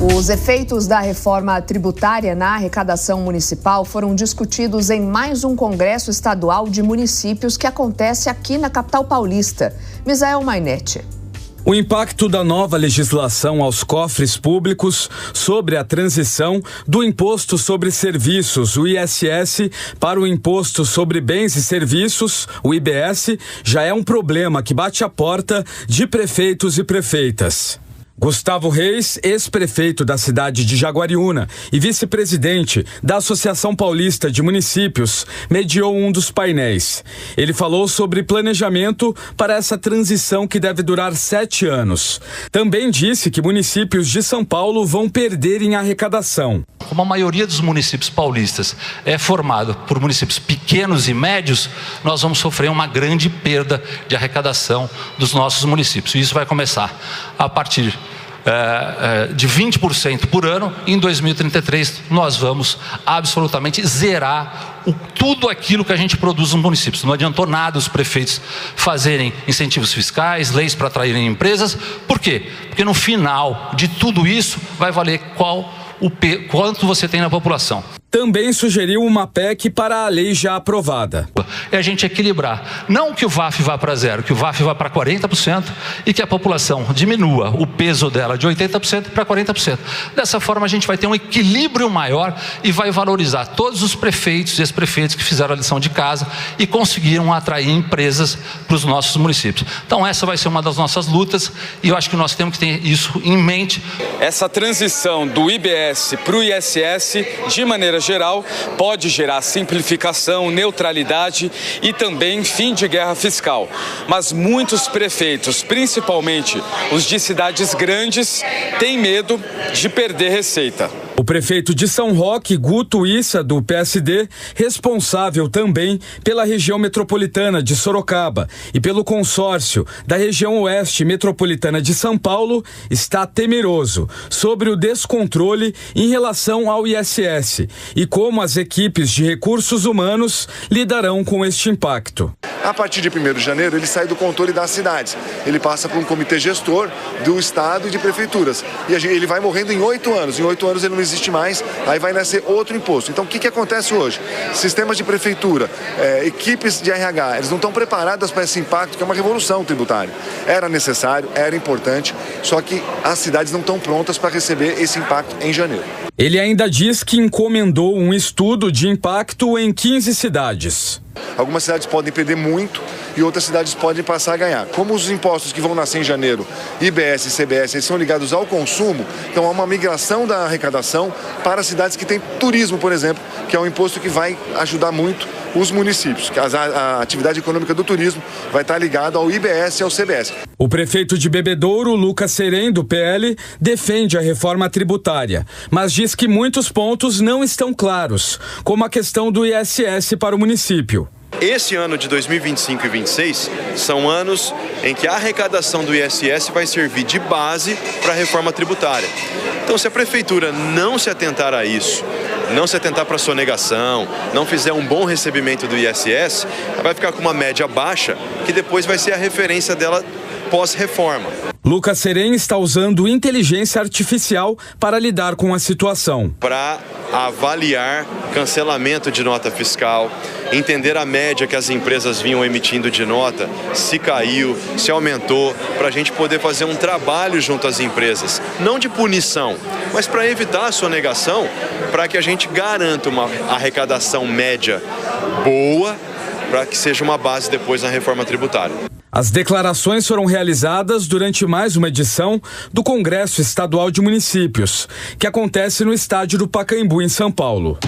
Os efeitos da reforma tributária na arrecadação municipal foram discutidos em mais um Congresso Estadual de Municípios que acontece aqui na capital paulista. Misael Mainetti. O impacto da nova legislação aos cofres públicos sobre a transição do Imposto sobre Serviços, o ISS, para o Imposto sobre Bens e Serviços, o IBS, já é um problema que bate a porta de prefeitos e prefeitas. Gustavo Reis, ex-prefeito da cidade de Jaguariúna e vice-presidente da Associação Paulista de Municípios, mediou um dos painéis. Ele falou sobre planejamento para essa transição que deve durar 7 anos. Também disse que municípios de São Paulo vão perder em arrecadação. Como a maioria dos municípios paulistas é formado por municípios pequenos e médios, nós vamos sofrer uma grande perda de arrecadação dos nossos municípios. Isso vai começar a partir de 20% por ano. Em 2033 nós vamos absolutamente zerar tudo aquilo que a gente produz nos municípios. Não adiantou nada os prefeitos fazerem incentivos fiscais, leis para atraírem empresas. Por quê? Porque no final de tudo isso vai valer quanto você tem na população. Também sugeriu uma PEC para a lei já aprovada. É a gente equilibrar, não que o VAF vá para zero, que o VAF vá para 40% e que a população diminua o peso dela de 80% para 40%. Dessa forma a gente vai ter um equilíbrio maior e vai valorizar todos os prefeitos e ex-prefeitos que fizeram a lição de casa e conseguiram atrair empresas para os nossos municípios. Então essa vai ser uma das nossas lutas e eu acho que nós temos que ter isso em mente. Essa transição do IBS para o ISS, de maneira geral, pode gerar simplificação, neutralidade e também fim de guerra fiscal. Mas muitos prefeitos, principalmente os de cidades grandes, têm medo de perder receita. O prefeito de São Roque, Guto Issa, do PSD, responsável também pela região metropolitana de Sorocaba e pelo consórcio da região oeste metropolitana de São Paulo, está temeroso sobre o descontrole em relação ao ISS e como as equipes de recursos humanos lidarão com este impacto. A partir de 1º de janeiro, ele sai do controle das cidades. Ele passa para um comitê gestor do estado e de prefeituras. E ele vai morrendo em 8 anos. Em 8 anos ele não existe mais, aí vai nascer outro imposto. Então, o que acontece hoje? Sistemas de prefeitura, equipes de RH, eles não estão preparadas para esse impacto, que é uma revolução tributária. Era necessário, era importante, só que as cidades não estão prontas para receber esse impacto em janeiro. Ele ainda diz que encomendou um estudo de impacto em 15 cidades. Algumas cidades podem perder muito e outras cidades podem passar a ganhar. Como os impostos que vão nascer em janeiro, IBS e CBS, eles são ligados ao consumo, então há uma migração da arrecadação para cidades que têm turismo, por exemplo, que é um imposto que vai ajudar muito os municípios, que a atividade econômica do turismo vai estar ligada ao IBS e ao CBS. O prefeito de Bebedouro, Lucas Serem, do PL, defende a reforma tributária, mas diz que muitos pontos não estão claros, como a questão do ISS para o município. Esse ano de 2025 e 2026 são anos em que a arrecadação do ISS vai servir de base para a reforma tributária. Então, se a prefeitura não se atentar a isso, não se atentar para a sonegação, não fizer um bom recebimento do ISS, ela vai ficar com uma média baixa, que depois vai ser a referência dela pós-reforma. Lucas Serem está usando inteligência artificial para lidar com a situação. Para avaliar cancelamento de nota fiscal, entender a média que as empresas vinham emitindo de nota, se caiu, se aumentou, para a gente poder fazer um trabalho junto às empresas, não de punição, mas para evitar a sonegação, para que a gente garanta uma arrecadação média boa, para que seja uma base depois na reforma tributária. As declarações foram realizadas durante mais uma edição do Congresso Estadual de Municípios, que acontece no estádio do Pacaembu, em São Paulo.